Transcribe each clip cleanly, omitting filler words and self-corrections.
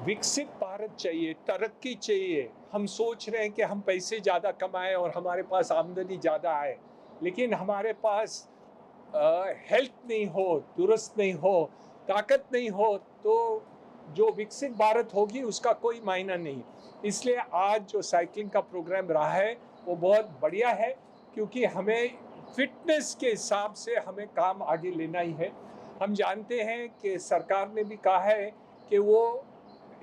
विकसित भारत चाहिए, तरक्की चाहिए। हम सोच रहे हैं कि हम पैसे ज़्यादा कमाएँ और हमारे पास आमदनी ज़्यादा आए, लेकिन हमारे पास हेल्थ नहीं हो, दुरुस्त नहीं हो, ताकत नहीं हो, तो जो विकसित भारत होगी उसका कोई मायना नहीं। इसलिए आज जो साइक्लिंग का प्रोग्राम रहा है वो बहुत बढ़िया है, क्योंकि हमें फिटनेस के हिसाब से हमें काम आगे लेना ही है। हम जानते हैं कि सरकार ने भी कहा है कि वो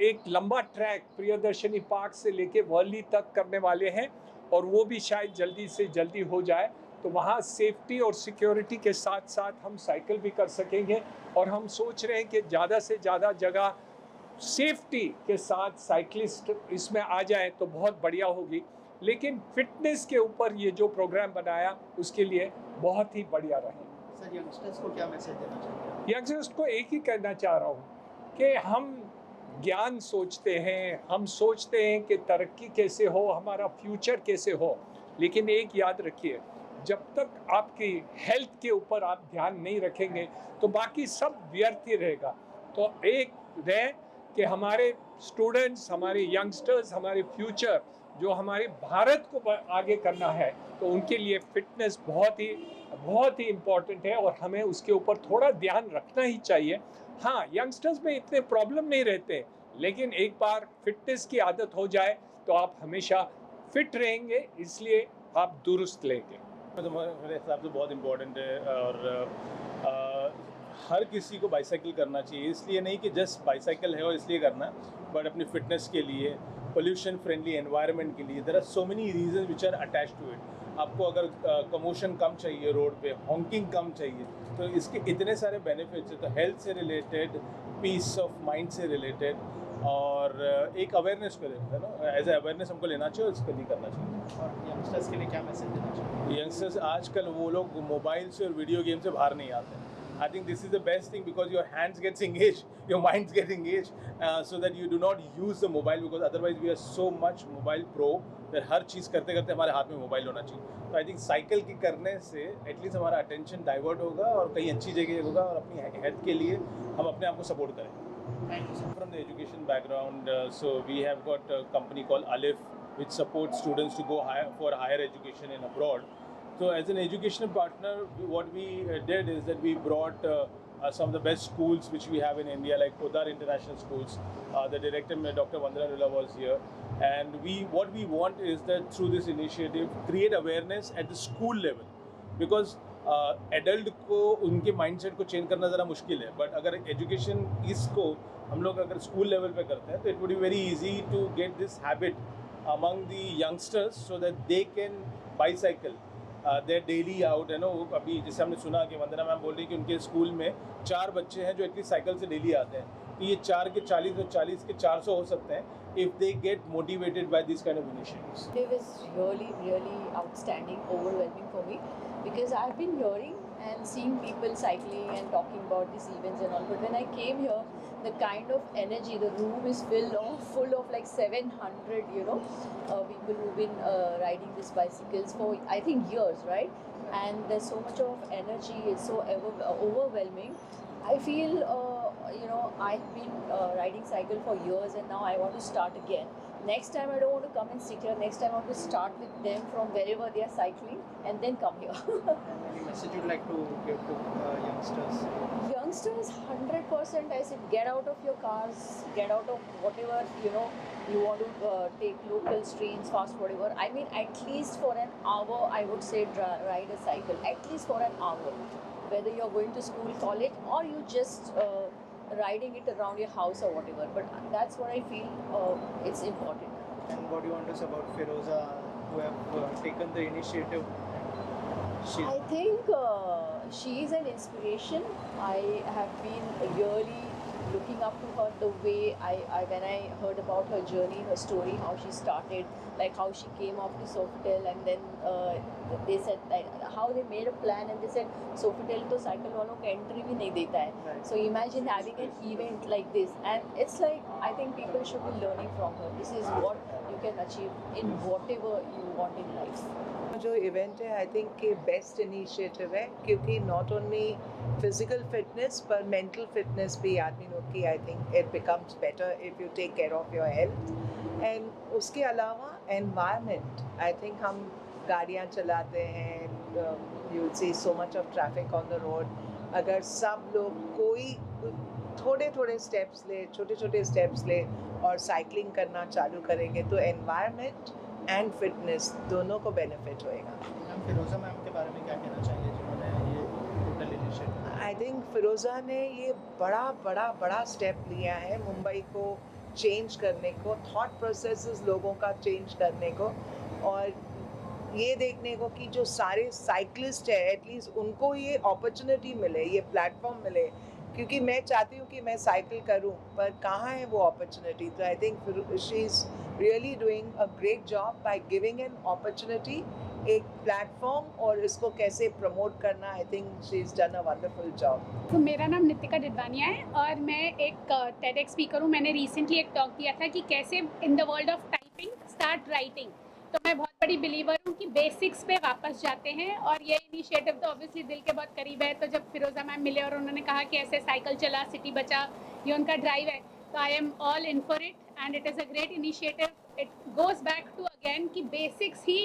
एक लंबा ट्रैक प्रियदर्शनी पार्क से लेके वर्ली तक करने वाले हैं, और वो भी शायद जल्दी से जल्दी हो जाए, तो वहाँ सेफ्टी और सिक्योरिटी के साथ साथ हम साइकिल भी कर सकेंगे। और हम सोच रहे हैं कि ज़्यादा से ज़्यादा जगह सेफ्टी के साथ साइकिलिस्ट इसमें आ जाए तो बहुत बढ़िया होगी। लेकिन फिटनेस के ऊपर ये जो प्रोग्राम बनाया उसके लिए बहुत ही बढ़िया रहे। सर, यंगस्टर्स को क्या मैसेज देना चाहिए? यंगस्टर्स को एक ही कहना चाह रहा हूँ कि हम ज्ञान सोचते हैं, हम सोचते हैं कि तरक्की कैसे हो, हमारा फ्यूचर कैसे हो, लेकिन एक याद रखिए, जब तक आपकी हेल्थ के ऊपर आप ध्यान नहीं रखेंगे तो बाकी सब व्यर्थ ही रहेगा। तो एक रहे कि हमारे स्टूडेंट्स, हमारे यंगस्टर्स, हमारे फ्यूचर जो हमारे भारत को आगे करना है, तो उनके लिए फिटनेस बहुत ही इम्पोर्टेंट है और हमें उसके ऊपर थोड़ा ध्यान रखना ही चाहिए। हाँ, यंगस्टर्स में इतने प्रॉब्लम नहीं रहते, लेकिन एक बार फिटनेस की आदत हो जाए तो आप हमेशा फिट रहेंगे, इसलिए आप दुरुस्त लेंगे। तो मेरे हिसाब से बहुत इम्पोर्टेंट है। और हर किसी को बाईसाइकिल करना चाहिए, इसलिए नहीं कि जस्ट बाईसाइकिल है और इसलिए करना, बट अपनी फिटनेस के लिए, पोल्यूशन फ्रेंडली एनवायरनमेंट के लिए। There are so many reason which are attach to it. आपको अगर कमोशन कम चाहिए रोड पे, हॉन्किंग कम चाहिए, तो इसके इतने सारे बेनिफिट्स हैं। तो हेल्थ से रिलेटेड, पीस ऑफ माइंड से रिलेटेड, और एक अवेयरनेस को है ना, एज ए अवेयरनेस हमको लेना चाहिए और इसको नहीं करना चाहिए। और यंगस्टर्स के लिए क्या मैसेज देना चाहिए? यंगस्टर्स आजकल वो लोग मोबाइल से और वीडियो गेम से बाहर नहीं आते। I think this is the best thing, because your hands gets engaged, your minds get engaged, so that you do not use the mobile, because otherwise we are so much mobile pro that हर चीज़ करते करते हमारे हाथ में mobile होना चाहिए। तो I think cycle की करने से एटलीस्ट हमारा अटेंशन डाइवर्ट होगा और कहीं अच्छी जगह होगा, और अपनी हेल्थ के लिए हम अपने आप को सपोर्ट करें। Thank you sir. From the education background, so we have got a company called Alif, which supports students to go for higher education in abroad. So as an educational partner, what we did is that we brought some of the best schools which we have in India, like Podar International Schools. The director, Dr. Vandana Lula, was here. And what we want is that through this initiative, create awareness at the school level. Because adult को उनके mindset को change करना ज़रा मुश्किल है, but अगर education इसको हम लोग अगर स्कूल लेवल पे करते हैं तो it would be very easy to get this habit among the youngsters, so that they can bicycle their daily out, है ना। अभी जैसे हमने सुना कि वंदना मैम बोल रही कि उनके स्कूल में 4 बच्चे हैं जो एटलीस्ट साइकिल से डेली आते हैं, तो ये 4 के 40 और 40 के 400 हो सकते हैं if they get motivated by these kind of initiatives. It was really outstanding, overwhelming for me, because I've been hearing and seeing people cycling and talking about these events and all, but when I came here, the kind of energy, the room is full of like 700 people who've been riding these bicycles for I think years, right? And there's so much of energy, it's so overwhelming. I feel I've been riding cycle for years, and now I want to start again. Next time I don't want to come and sit here. Next time I want to start with them from wherever they are cycling and then come here. And any message you'd like to give to youngsters? Youngsters, 100% I said, get out of your cars, get out of whatever you want to take local trains, fast, whatever. I mean, at least for an hour I would say ride a cycle, at least for an hour, whether you're going to school, college, or you just riding it around your house or whatever. But that's what I feel it's important. And what do you want to say about Feroza, who have taken the initiative? I think she is an inspiration. I have been really looking up to her, the way when I heard about her journey, her story, how she started, like how she came off to Sofitel, and then they said like how they made a plan, and they said Sofitel to cycle वालों को entry भी नहीं देता है. Right. So imagine having an event like this, and it's like I think people should be learning from her. This is what you can achieve in whatever you want in life. जो event है I think कि best initiative है, क्योंकि not only physical fitness पर mental fitness भी आदमी लोग की I think it becomes better if you take care of your health. And उसके अलावा एनवायरनमेंट, आई थिंक हम गाड़ियाँ चलाते हैं, you will see so much of traffic on the road. अगर सब लोग कोई थोड़े थोड़े स्टेप्स ले, छोटे छोटे स्टेप्स ले और साइकिलिंग करना चालू करेंगे तो एनवायरनमेंट एंड फिटनेस दोनों को बेनिफिट होएगा। मैम फिरोज़ा मैम के बारे में क्या कहना चाहेंगे जिन्होंने ये टोटल इनिशिएटिव? आई थिंक फिरोज़ा ने ये बड़ा स्टेप लिया है मुंबई को चेंज करने को, थॉट प्रोसेसेस लोगों का चेंज करने को, और ये देखने को कि जो सारे साइकिलिस्ट है एटलीस्ट उनको ये अपॉर्चुनिटी मिले, ये प्लेटफॉर्म मिले, क्योंकि मैं चाहती हूँ कि मैं साइकिल करूँ पर कहाँ है वो अपॉर्चुनिटी। तो I think she is really doing a great job by giving an opportunity, एक प्लेटफॉर्म, और इसको कैसे प्रमोट करना। I think she is done a wonderful job. तो मेरा नाम नितिका डिडवानिया है और मैं एक टेडेक्स स्पीकर हूँ। मैंने रिसेंटली एक टॉक दिया था कि कैसे इन the world of typing start writing. तो मैं बहुत बड़ी बिलीवर हूँ कि बेसिक्स पे वापस जाते हैं, और ये इनिशिएटिव तो ऑब्वियसली दिल के बहुत करीब है। तो जब फिरोज़ा मैम मिले और उन्होंने कहा कि ऐसे साइकिल चला सिटी बचा, ये उनका ड्राइव है, तो I am all in for it and it is a great initiative. It goes back to again कि बेसिक्स ही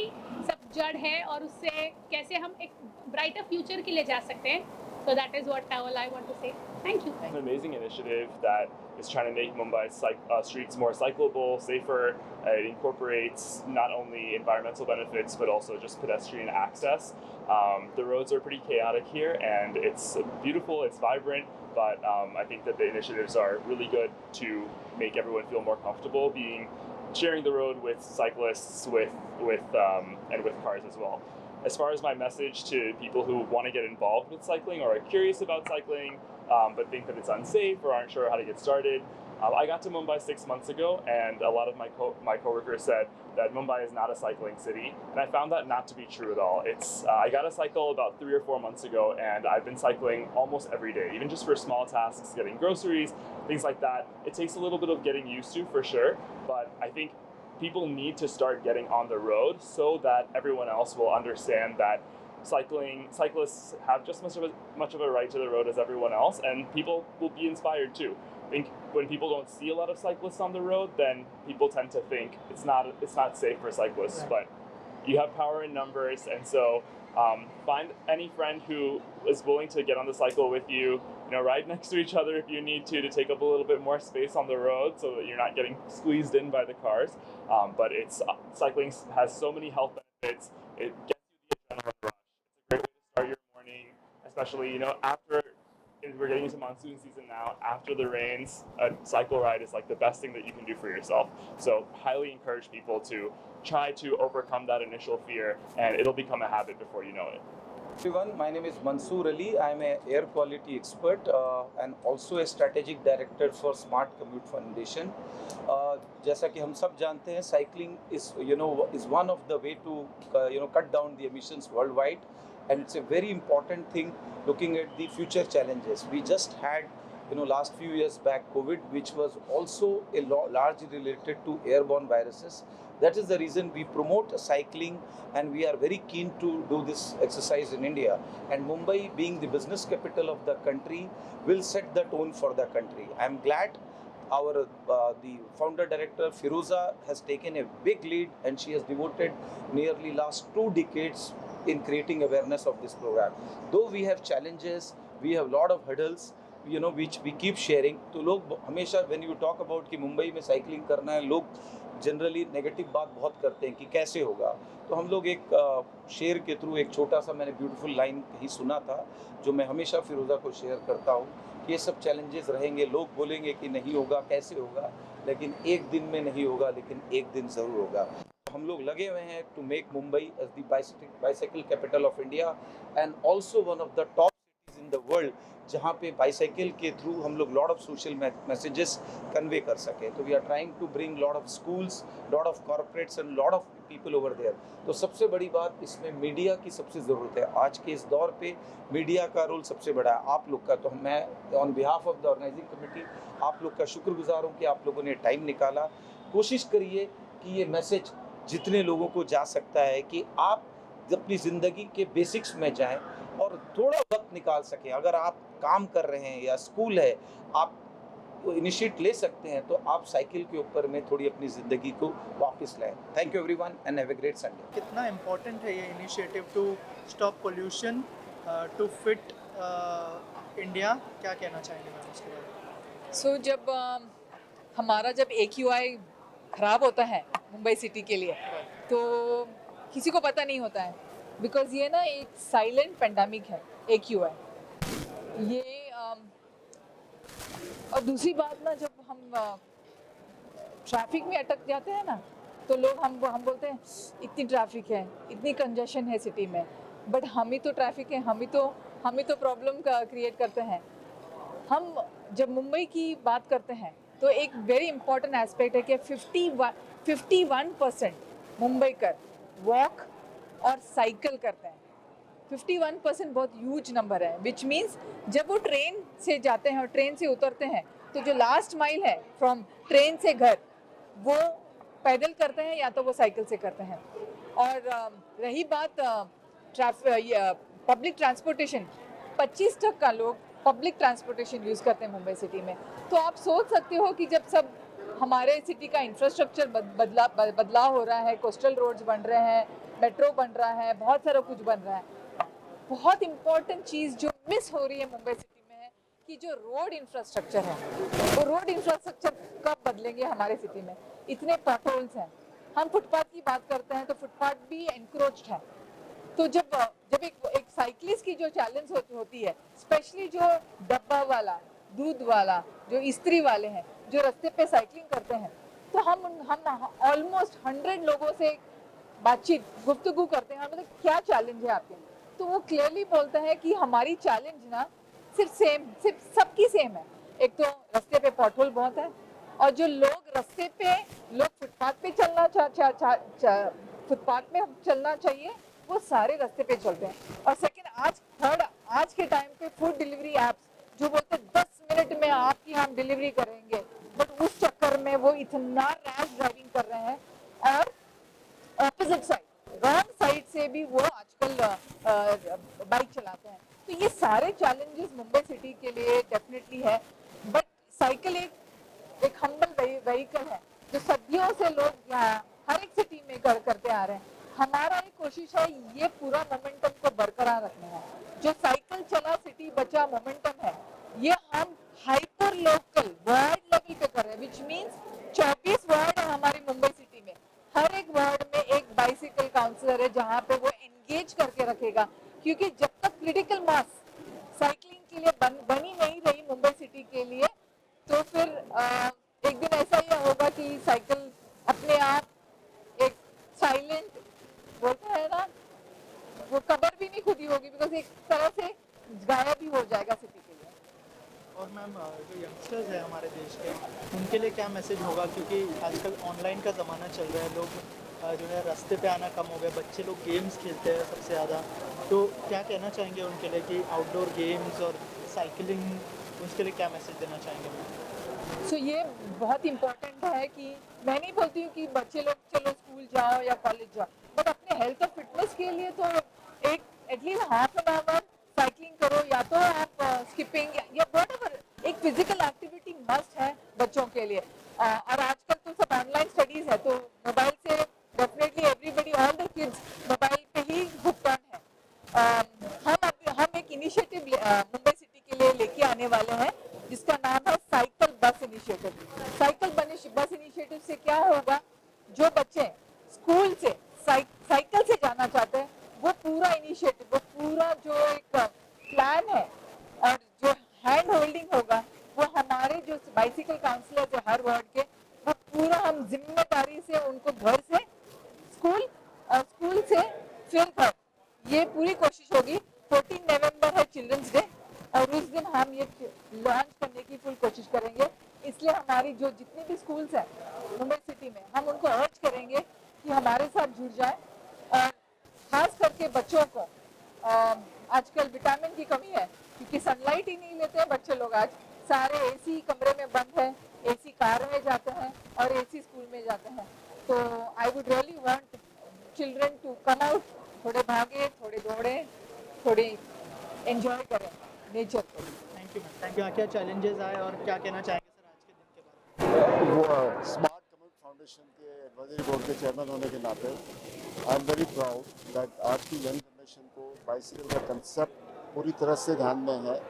सब जड़ है और उससे कैसे हम एक ब्राइटर फ्यूचर के लिए जा सकते हैं। So that is what all I want to say. Thank you. An amazing initiative that is trying to make Mumbai's streets more cyclable, safer. It incorporates not only environmental benefits but also just pedestrian access. The roads are pretty chaotic here, and it's beautiful, it's vibrant, but I think that the initiatives are really good to make everyone feel more comfortable sharing the road with cyclists, and with cars as well. As far as my message to people who want to get involved with cycling or are curious about cycling but think that it's unsafe or aren't sure how to get started, I got to Mumbai 6 months ago, and a lot of my coworkers said that Mumbai is not a cycling city, and I found that not to be true at all. I got a cycle about 3 or 4 months ago, and I've been cycling almost every day, even just for small tasks, getting groceries, things like that. It takes a little bit of getting used to for sure, but I think people need to start getting on the road so that everyone else will understand that cyclists have just much of a right to the road as everyone else, and people will be inspired too. I think when people don't see a lot of cyclists on the road, then people tend to think it's not safe for cyclists. Right. But you have power in numbers, and so find any friend who is willing to get on the cycle with you. Ride next to each other if you need to take up a little bit more space on the road so that you're not getting squeezed in by the cars. But cycling has so many health benefits. It gets you the adrenaline rush. It's a great way to start your morning, especially after we're getting into monsoon season now. After the rains, a cycle ride is like the best thing that you can do for yourself. So highly encourage people to try to overcome that initial fear, and it'll become a habit before you know it. Everyone, my name is Mansoor Ali. I'm an air quality expert and also a strategic director for Smart Commute Foundation. जैसा कि हम सब जानते हैं, cycling is one of the way to cut down the emissions worldwide, and it's a very important thing looking at the future challenges. We just had last few years back COVID, which was also largely related to airborne viruses. That is the reason we promote cycling, and we are very keen to do this exercise in India. And Mumbai, being the business capital of the country, will set the tone for the country. I am glad the founder director Firoza has taken a big lead, and she has devoted nearly last 2 decades in creating awareness of this program. Though we have challenges, we have lot of hurdles, which we keep sharing. तो लोग हमेशा when you talk about कि मुंबई में cycling करना है, लोग generally negative बात बहुत करते हैं कि कैसे होगा. तो हम लोग एक शेयर के थ्रू एक छोटा सा मैंने ब्यूटीफुल लाइन ही सुना था, जो मैं हमेशा फिरोज़ा को शेयर करता हूँ कि ये सब चैलेंजेस रहेंगे. लोग बोलेंगे कि नहीं होगा, कैसे होगा, लेकिन एक दिन में नहीं होगा, लेकिन एक दिन ज़रूर होगा. हम लोग लगे हुए हैं to make Mumbai as the bicycle capital of India and also one of the top cities in the world, जहाँ पे बाइसाइकिल के थ्रू हम लोग lot of social messages convey कर सकें. तो we are trying to bring lot of schools, lot of corporates and lot of people over there. तो सबसे बड़ी बात इसमें मीडिया की सबसे ज़रूरत है. आज के इस दौर पे मीडिया का रोल सबसे बड़ा है, आप लोग का. तो मैं on behalf of the organising committee आप लोग का शुक्रगुजार हूँ कि आप लोगों ने टाइम निकाला. कोशिश करिए कि ये मैसेज जितने लोगों को जा सकता है कि आप अपनी ज़िंदगी के बेसिक्स में जाएं और थोड़ा वक्त निकाल सकें। अगर आप काम कर रहे हैं या स्कूल है, आप इनिशिएट ले सकते हैं, तो आप साइकिल के ऊपर में थोड़ी अपनी ज़िंदगी को वापस लाएं। Thank you everyone and have a great Sunday. कितना इम्पोर्टेंट है ये initiative to stop pollution, to fit India, क्या कहना चाहेंगे मैम उसके बारे में? सो जब हमारा जब AQI ख़राब होता है मुंबई सिटी के लिए, तो किसी को पता नहीं होता है, बिकॉज ये ना एक साइलेंट पेंडेमिक है AQI ये। और दूसरी बात ना, जब हम ट्रैफिक में अटक जाते हैं ना, तो लोग हम बोलते हैं इतनी ट्रैफिक है, इतनी कंजेशन है सिटी में, बट हम ही तो ट्रैफिक है, हम ही तो प्रॉब्लम का क्रिएट करते हैं। हम जब मुंबई की बात करते हैं तो एक वेरी इंपॉर्टेंट एस्पेक्ट है कि 51% मुंबईकर वॉक और साइकिल करते हैं। 51% बहुत ह्यूज नंबर है, विच मीन्स जब वो ट्रेन से जाते हैं और ट्रेन से उतरते हैं, तो जो लास्ट माइल है फ्रॉम ट्रेन से घर, वो पैदल करते हैं या तो वो साइकिल से करते हैं। और रही बात पब्लिक ट्रांसपोर्टेशन, 25% लोग पब्लिक ट्रांसपोर्टेशन यूज़ करते हैं मुंबई सिटी में। तो आप सोच सकते हो कि जब सब हमारे सिटी का इंफ्रास्ट्रक्चर बदलाव हो रहा है, कोस्टल रोड्स बन रहे हैं, मेट्रो बन रहा है, बहुत सारा कुछ बन रहा है, बहुत इंपॉर्टेंट चीज़ जो मिस हो रही है मुंबई सिटी में है कि जो रोड इंफ्रास्ट्रक्चर है, वो रोड इंफ्रास्ट्रक्चर कब बदलेंगे हमारे सिटी में। इतने पॉटहोल्स हैं, हम फुटपाथ की बात करते हैं तो फुटपाथ भी एनक्रोच्ड है। तो जब एक साइकिलिस्ट की जो चैलेंज होती है, स्पेशली जो डब्बा वाला, दूध वाला, जो इस्त्री वाले हैं, जो रास्ते पे साइकिलिंग करते हैं, तो हम ऑलमोस्ट 100 लोगों से गुफ्तगू करते हैं, मतलब क्या चैलेंज है आपके, तो वो क्लियरली बोलता है कि हमारी चैलेंज ना सिर्फ सबकी सेम है। एक तो रास्ते पे पॉटहोल बहुत है, और जो लोग फुटपाथ पे फुटपाथ में चलना चाहिए, वो सारे रास्ते पे चलते हैं। और सेकंड, आज के टाइम पे फूड डिलीवरी एप्स जो बोलते हैं 10 मिनट में आपकी हम डिलीवरी करेंगे, बट उस चक्कर में वो इतना रैश ड्राइविंग कर रहे हैं, और ऑपोजिट साइड, रॉन्ग साइड से भी वो आजकल बाइक चलाते हैं। तो ये सारे चैलेंजेस मुंबई सिटी के लिए डेफिनेटली है, बट साइकिल एक हम्बल व्हीकल है जो सदियों से लोग हर एक सिटी में करते आ रहे हैं। हमारा एक कोशिश है ये पूरा मोमेंटम को बरकरार रखना है। जो साइकिल चला सिटी बचा मोमेंटम है, ये हम हाइपर लोकल वार्ड लेवल पे कर रहे हैं, विच मीन्स 24 वार्ड है हमारी मुंबई सिटी में। हर एक वार्ड में एक बाइसिकल काउंसलर है जहाँ पे वो एंगेज करके रखेगा, क्योंकि जब तक क्रिटिकल मास साइकिलिंग के लिए बनी नहीं रही मुंबई सिटी के लिए, तो फिर एक दिन ऐसा ही होगा कि साइकिल अपने आप एक साइलेंट बोलते हैं ना, वो कबर भी नहीं खुदी होगी, बिकॉज एक तरह से गायब ही हो जाएगा सिटी के लिए। और मैम, जो यंगस्टर्स हैं हमारे देश के, उनके लिए क्या मैसेज होगा, क्योंकि आजकल ऑनलाइन का ज़माना चल रहा है, लोग जो है रास्ते पे आना कम हो गया, बच्चे लोग गेम्स खेलते हैं सबसे ज़्यादा, तो क्या कहना चाहेंगे उनके लिए कि आउटडोर गेम्स और साइकिलिंग, उसके लिए क्या मैसेज देना चाहेंगे मैम? सो ये बहुत इम्पोर्टेंट है कि मैं नहीं बोलती हूँ कि बच्चे लोग चलो स्कूल जाओ या कॉलेज जाओ, बट अपने हेल्थ और फिटनेस के लिए तो एक एटलीस्ट ½ एन आवर साइकिलिंग करो, या तो आप स्किपिंग या व्हाटएवर, एक फिजिकल एक्टिविटी मस्ट है बच्चों के लिए। और आजकल तो सब ऑनलाइन स्टडीज है, तो मोबाइल से definitely everybody, all the kids mobile पे ही हुक्ड ऑन है। हम एक इनिशिएटिव मुंबई सिटी के लिए लेके आने वाले हैं जिसका नाम है साइकिल बस इनिशिएटिव। साइकिल बस इनिशिएटिव से क्या होगा, जो बच्चे स्कूल से साइकिल से जाना चाहते हैं, वो पूरा इनिशिएटिव, वो पूरा जो एक प्लान है और जो हैंड होल्डिंग होगा, वो हमारे जो बाइसिकल काउंसलर है हर वार्ड के, वो पूरा हम जिम्मेदारी से उनको घर से स्कूल और स्कूल से फिर घर, ये पूरी कोशिश होगी। 14 नवंबर है चिल्ड्रंस डे, और उस दिन हम ये लॉन्च करने की फुल कोशिश करेंगे। इसलिए हमारी जो जितनी भी स्कूल्स हैं मुंबई सिटी में, हम उनको अर्ज करेंगे कि हमारे साथ जुड़ जाए, और खास करके बच्चों को आजकल विटामिन की कमी है, क्योंकि सनलाइट ही नहीं लेते हैं बच्चे लोग। आज सारे एसी कमरे में बंद है, एसी कार में जाते हैं और एसी स्कूल में जाते हैं, तो I would really want children to come out, थोड़े भागे, थोड़े दौड़े, थोड़ी एंजॉय करें नेचर को। Thank you ma'am, thank you. क्या चैलेंजेस आए और क्या कहना चाहेंगे सर आज के दिन के बारे में? वो स्मार्ट कम्युनिटी फाउंडेशन के एडवाइजरी बोर्ड के चेयरमैन होने के नाते I am very proud that आज की यंग जनरेशन को बाइसिकल का कंसेप्ट पूरी तरह से ध्यान में है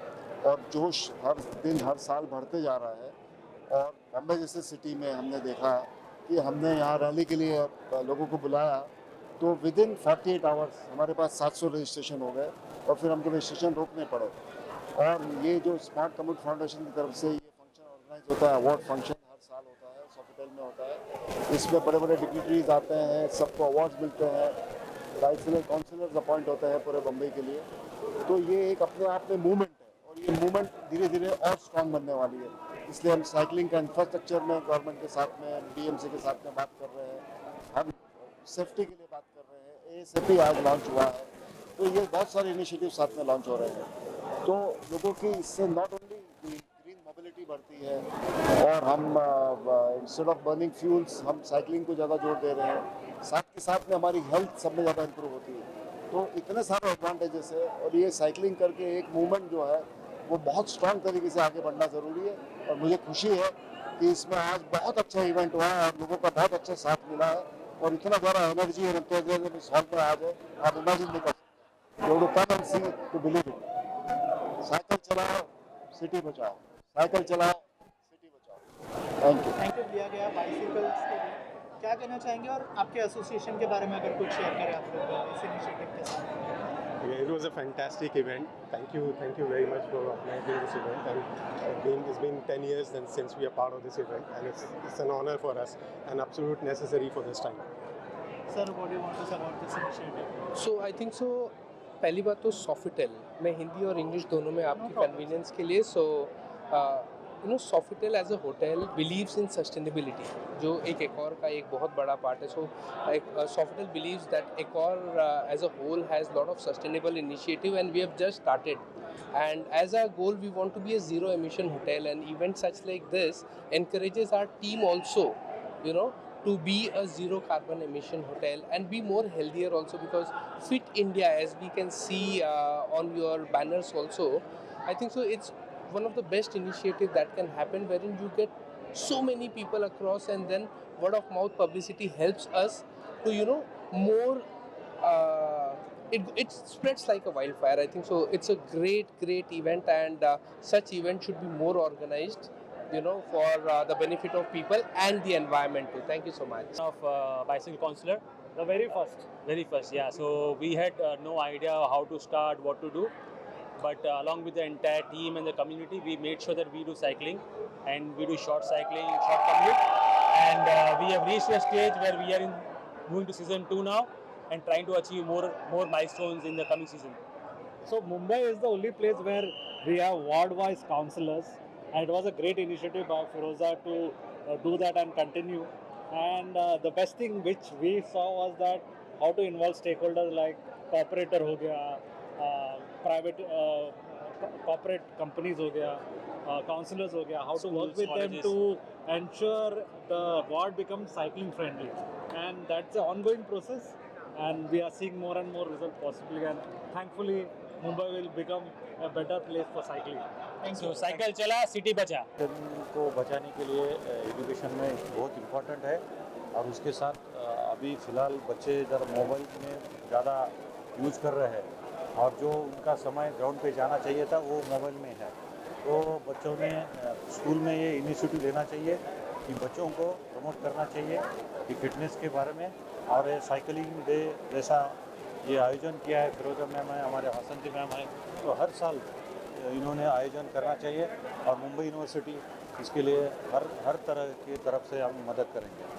और जोश हर दिन हर साल बढ़ते जा रहा है। और बम्बई जैसे सिटी में हमने देखा कि हमने यहाँ रैली के लिए लोगों को बुलाया तो विद इन 48 आवर्स हमारे पास 700 रजिस्ट्रेशन हो गए और फिर हमको रजिस्ट्रेशन रोकने पड़े। और ये जो स्मार्ट कम्युनिटी फाउंडेशन की तरफ से ये फंक्शन ऑर्गेनाइज होता है, अवार्ड फंक्शन हर साल होता है, सॉफिटेल में होता है। इसमें बड़े बड़े डिग्निटरीज आते हैं, सबको अवार्ड्स मिलते हैं, बाइसिकल काउंसिलर्स अपॉइंट होते हैं पूरे बम्बई के लिए। तो ये एक अपने आप में मूवमेंट है और ये मूवमेंट धीरे धीरे और स्ट्रॉन्ग बनने वाली है। इसलिए हम साइकिलिंग का इंफ्रास्ट्रक्चर में गवर्नमेंट के साथ में, बीएमसी के साथ में बात कर रहे हैं, हम सेफ्टी के लिए बात कर रहे हैं। एएसएपी आज लॉन्च हुआ है, तो ये बहुत सारे इनिशिएटिव साथ में लॉन्च हो रहे हैं। तो लोगों की इससे नॉट ओनली ग्रीन मोबिलिटी बढ़ती है और हम इंस्टेड ऑफ बर्निंग फ्यूल्स हम साइकिलिंग को ज़्यादा जोर दे रहे हैं, साथ के साथ में हमारी हेल्थ सब में ज़्यादा इंप्रूव होती है। तो इतने सारे एडवांटेजेस है और ये साइकिलिंग करके एक मूवमेंट जो है वो बहुत स्ट्रांग तरीके से आगे बढ़ना ज़रूरी है। और मुझे खुशी है कि इसमें आज बहुत अच्छा इवेंट हुआ है और लोगों का बहुत अच्छा साथ मिला है और इतना ज़्यादा एनर्जी और एंथुसियाज्म इस हॉल में आज है, आप इमेजिन नहीं कर सकते। You come and see to believe it. Cycle चलाओ, सिटी बचाओ, साइकिल चलाओ, सिटी बचाओ। Thank you. थैंक यू दिया गया बाइसिकल्स के लिए। क्या कहना चाहेंगे और आपके एसोसिएशन के बारे में अगर कुछ शेयर करें आप लोग इस इनिशिएटिव के साथ? It was a fantastic event. Thank you very much for organizing this event. And it's been 10 years since we are part of this event, and it's an honor for us and absolute necessary for this time. Sir, what do you want to say about this initiative? So I think so. पहली बात तो Sofitel, मैं हिंदी और English दोनों में आपकी convenience के लिए Sofitel as a hotel believes in sustainability, जो एक Accor का एक बहुत बड़ा पार्ट है. Sofitel believes that Accor as a whole has lot of sustainable initiative, and we have just started. And as our goal, we want to be a zero emission hotel, and events such like this encourages our team also, to be a zero carbon emission hotel and be more healthier also, because Fit India, as we can see on your banners also, I think so it's one of the best initiative that can happen, wherein you get so many people across, and then word of mouth publicity helps us to more it spreads like a wildfire. I think so it's a great event, and such event should be more organized, for the benefit of people and the environment too. Thank you so much. Of bicycle counselor, the very first, yeah. So we had no idea how to start, what to do, but along with the entire team and the community, we made sure that we do cycling, and we do short cycling, short commute, and we have reached a stage where we are moving to season 2 now and trying to achieve more milestones in the coming season. So Mumbai is the only place where we have ward-wise councillors, and it was a great initiative by Firoza to do that and continue. And the best thing which we saw was that how to involve stakeholders like corporator ho gaya, private corporate companies ho gaya, councillors ho gaya, how to work with them to ensure the ward becomes cycling friendly. And that's an ongoing process, and we are seeing more and more results possibly, and thankfully Mumbai will become a better place for cycling. So cycle चला, city बचा. को बचाने के लिए education में बहुत important है, और उसके साथ अभी फ़िलहाल बच्चे ज़रा मोबाइल में ज़्यादा यूज़ कर रहे हैं, और जो उनका समय ग्राउंड पे जाना चाहिए था वो मोबाइल में है। तो बच्चों ने स्कूल में ये इनिशिएटिव लेना चाहिए कि बच्चों को प्रमोट करना चाहिए कि फिटनेस के बारे में, और ये साइकिलिंग डे जैसा ये आयोजन किया है फिरोजा मैम है, हमारे हसन जी मैम है, तो हर साल इन्होंने आयोजन करना चाहिए, और मुंबई यूनिवर्सिटी इसके लिए हर तरह की तरफ से हम मदद करेंगे।